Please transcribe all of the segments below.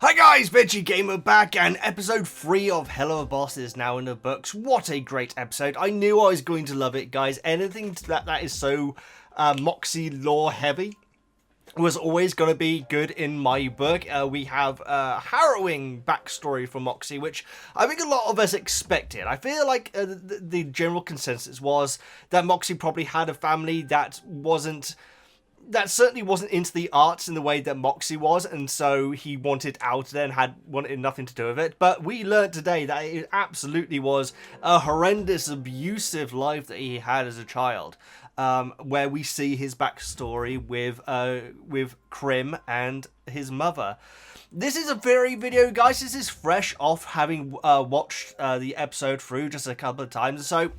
Hi guys, Veggie Gamer back, and episode 3 of Helluva Boss is now in the books. What a great episode. I knew I was going to love it, guys. Anything that is so Moxxie lore heavy was always going to be good in my book. We have a harrowing backstory for Moxxie, which I think a lot of us expected. I feel like the general consensus was that Moxxie probably had a family that certainly wasn't into the arts in the way that Moxxie was, and so he wanted out there and wanted nothing to do with it. But we learned today that it absolutely was a horrendous, abusive life that he had as a child, where we see his backstory with Krim and his mother. This is a very video, guys. This is fresh off having watched the episode through just a couple of times, so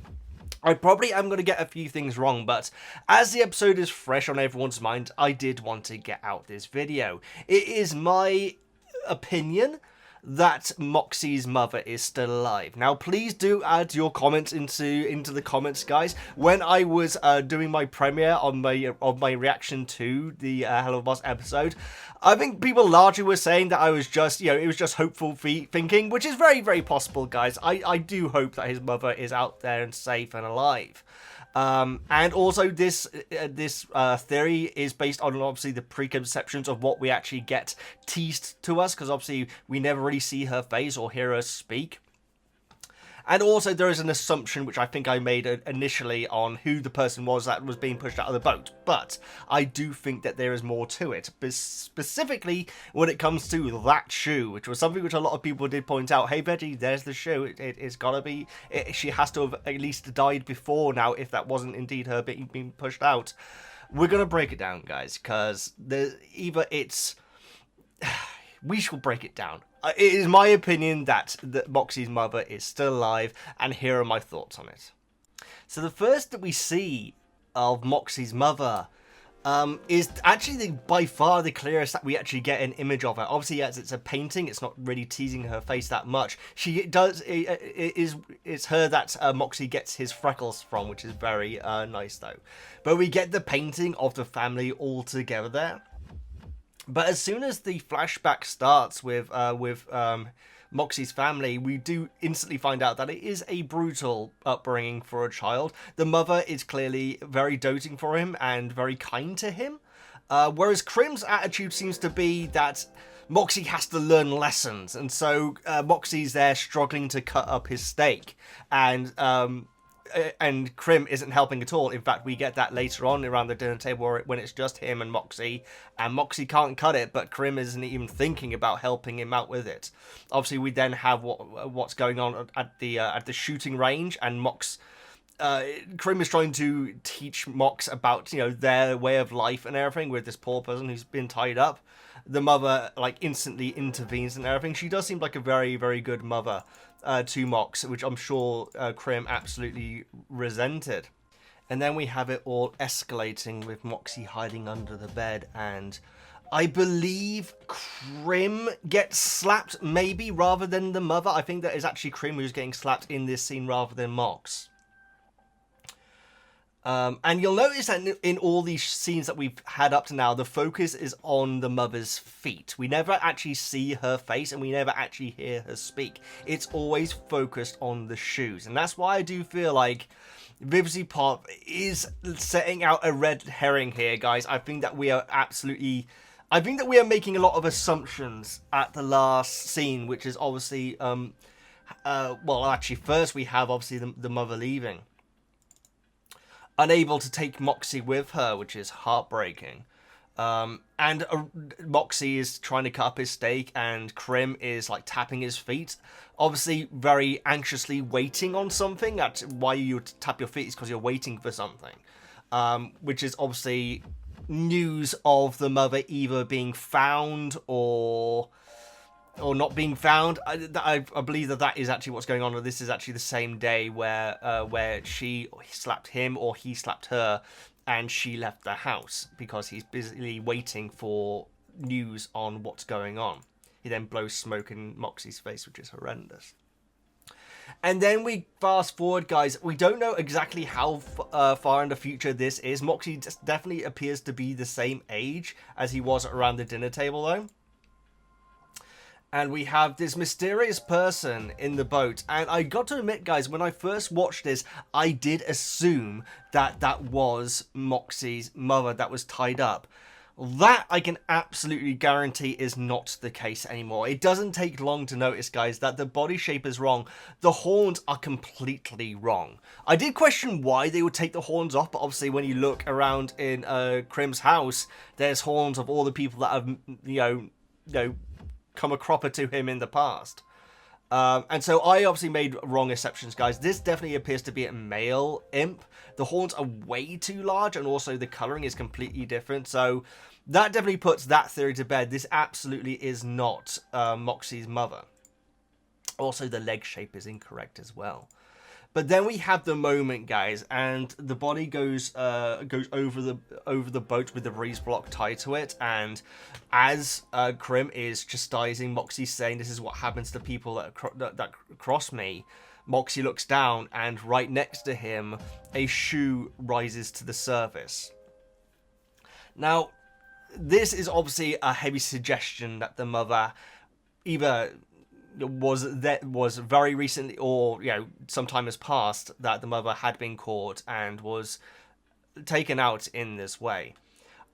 I probably am going to get a few things wrong, but as the episode is fresh on everyone's mind, I did want to get out this video. It is my opinion that Moxxie's mother is still alive. Now, please do add your comments into the comments, guys. When I was doing my premiere on my reaction to the Helluva Boss episode, I think people largely were saying that I was just, it was just hopeful thinking, which is very, very possible, guys. I do hope that his mother is out there and safe and alive. And also this theory is based on obviously the preconceptions of what we actually get teased to us, because obviously we never really see her face or hear her speak. And also there is an assumption, which I think I made initially, on who the person was that was being pushed out of the boat. But I do think that there is more to it, specifically when it comes to that shoe, which was something which a lot of people did point out. Hey, Veggie, there's the shoe. It's gotta be... she has to have at least died before now, if that wasn't indeed her being pushed out. We're gonna break it down, guys, because we shall break it down. It is my opinion that Moxxie's mother is still alive, and here are my thoughts on it. So the first that we see of Moxxie's mother is actually by far the clearest that we actually get an image of her. Obviously, as it's a painting, it's not really teasing her face that much. It's her that Moxxie gets his freckles from, which is very nice though. But we get the painting of the family all together there. But as soon as the flashback starts with Moxxie's family, we do instantly find out that it is a brutal upbringing for a child. The mother is clearly very doting for him and very kind to him, whereas Krim's attitude seems to be that Moxxie has to learn lessons, and so Moxxie's there struggling to cut up his steak, and Krim isn't helping at all. In fact, we get that later on around the dinner table when it's just him and Moxxie can't cut it, but Krim isn't even thinking about helping him out with it. Obviously, we then have what's going on at the shooting range, and Krim is trying to teach Mox about their way of life and everything with this poor person who's been tied up. The mother instantly intervenes and everything. She does seem like a very, very good mother to Mox, which I'm sure Krim absolutely resented. And then we have it all escalating with Moxxie hiding under the bed, and I believe Krim gets slapped, maybe, rather than the mother. I think that is actually Krim who's getting slapped in this scene rather than Mox. And you'll notice that in all these scenes that we've had up to now, the focus is on the mother's feet. We never actually see her face, and we never actually hear her speak. It's always focused on the shoes. And that's why I do feel like Vivzy Pop is setting out a red herring here, guys. I think that we are making a lot of assumptions at the last scene, which is obviously, first we have obviously the mother leaving, unable to take Moxxie with her, which is heartbreaking. And Moxxie is trying to cut up his steak, and Krim is tapping his feet, obviously very anxiously waiting on something. That's why you tap your feet, is because you're waiting for something, which is obviously news of the mother either being found or not being found. I believe that is actually what's going on. This is actually the same day where she slapped him, or he slapped her, and she left the house because he's busily waiting for news on what's going on. He then blows smoke in Moxxie's face, which is horrendous. And then we fast forward, guys. We don't know exactly how far in the future this is. Moxxie definitely appears to be the same age as he was around the dinner table, though. And we have this mysterious person in the boat. And I got to admit, guys, when I first watched this, I did assume that that was Moxxie's mother that was tied up. That I can absolutely guarantee is not the case anymore. It doesn't take long to notice, guys, that the body shape is wrong. The horns are completely wrong. I did question why they would take the horns off, but obviously when you look around in Krim's house, there's horns of all the people that have, you know, come a cropper to him in the past. And so I obviously made wrong assumptions, guys. This definitely appears to be a male imp. The horns are way too large, and also the coloring is completely different. So that definitely puts that theory to bed. This absolutely is not Moxxie's mother. Also, the leg shape is incorrect as well. But then we have the moment, guys, and the body goes over the boat with the breeze block tied to it, and as Krim is chastising Moxxie, saying this is what happens to people that cross me, Moxxie looks down, and right next to him, a shoe rises to the surface. Now, this is obviously a heavy suggestion that the mother either was very recently, or some time has passed, that the mother had been caught and was taken out in this way.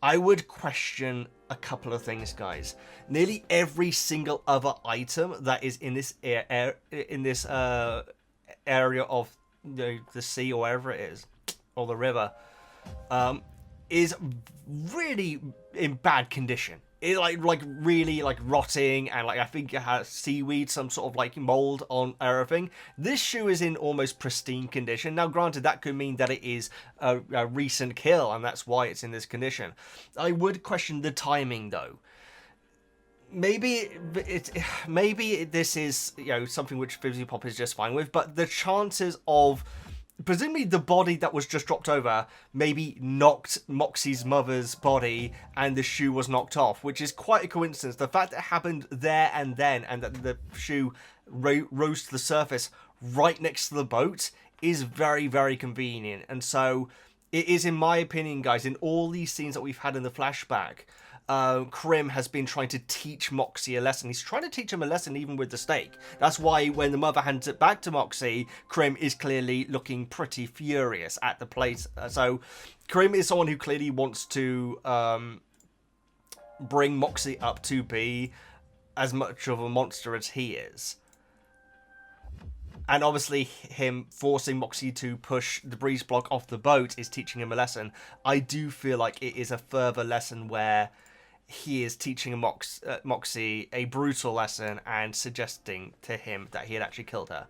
I would question a couple of things, guys. Nearly every single other item that is in this area of the sea, or wherever it is, or the river, is really in bad condition. It like really rotting, and I think it has seaweed, some sort of mold on everything. This shoe is in almost pristine condition. Now, granted, that could mean that it is a recent kill, and that's why it's in this condition. I would question the timing, though. Maybe this is something which VEGGIEPOP is just fine with, but the chances of presumably the body that was just dropped over maybe knocked Moxxie's mother's body and the shoe was knocked off, which is quite a coincidence. The fact that it happened there and then, and that the shoe rose to the surface right next to the boat, is very, very convenient. And so it is, in my opinion, guys, in all these scenes that we've had in the flashback, Krim has been trying to teach Moxxie a lesson. He's trying to teach him a lesson even with the stake. That's why when the mother hands it back to Moxxie, Krim is clearly looking pretty furious at the place. So Krim is someone who clearly wants to bring Moxxie up to be as much of a monster as he is. And obviously him forcing Moxxie to push the breeze block off the boat is teaching him a lesson. I do feel like it is a further lesson where he is teaching Moxxie a brutal lesson and suggesting to him that he had actually killed her.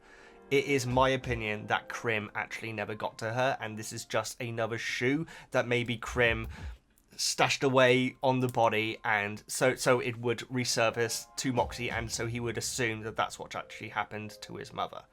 It is my opinion that Krim actually never got to her, and this is just another shoe that maybe Krim stashed away on the body, and so it would resurface to Moxxie, and so he would assume that that's what actually happened to his mother.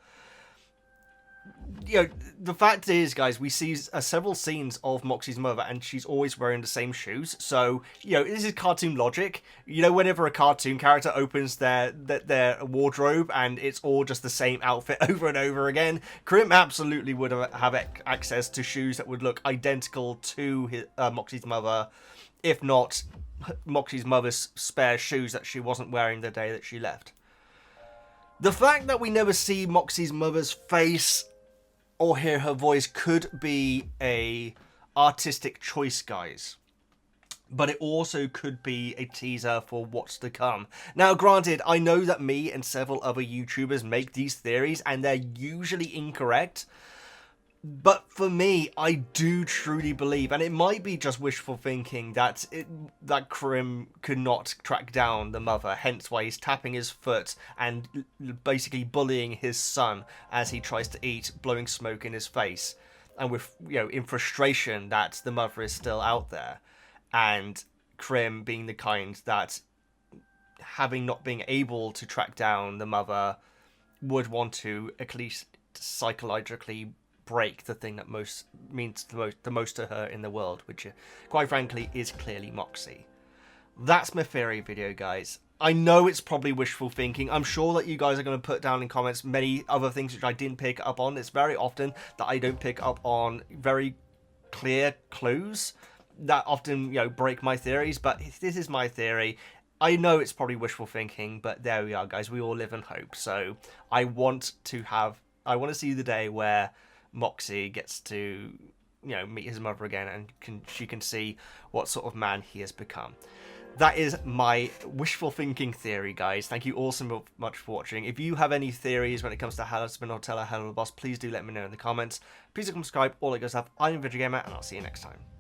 The fact is, guys, we see several scenes of Moxxie's mother, and she's always wearing the same shoes. So, this is cartoon logic. Whenever a cartoon character opens their wardrobe and it's all just the same outfit over and over again, Krim absolutely would have access to shoes that would look identical to Moxxie's mother, if not Moxxie's mother's spare shoes that she wasn't wearing the day that she left. The fact that we never see Moxxie's mother's face or hear her voice could be a artistic choice, guys. But it also could be a teaser for what's to come. Now, granted, I know that me and several other YouTubers make these theories, and they're usually incorrect. But for me, I do truly believe, and it might be just wishful thinking, that Krim could not track down the mother, hence why he's tapping his foot and basically bullying his son as he tries to eat, blowing smoke in his face, and with in frustration that the mother is still out there, and Krim being the kind that, having not been able to track down the mother, would want to at least psychologically break the thing that means the most to her in the world, which quite frankly is clearly Moxxie. That's my theory video, guys. I know it's probably wishful thinking. I'm sure that you guys are going to put down in comments many other things which I didn't pick up on. It's very often that I don't pick up on very clear clues that often break my theories, but this is my theory. I know it's probably wishful thinking, but there we are, guys. We all live in hope. So I want to see the day where Moxxie gets to, meet his mother again, and she can see what sort of man he has become. That is my wishful thinking theory, guys. Thank you all so much for watching. If you have any theories when it comes to Husband or Tell a Helluva Boss, please do let me know in the comments. Please subscribe, all that good stuff. I'm VEGGIEKNIGHTS, and I'll see you next time.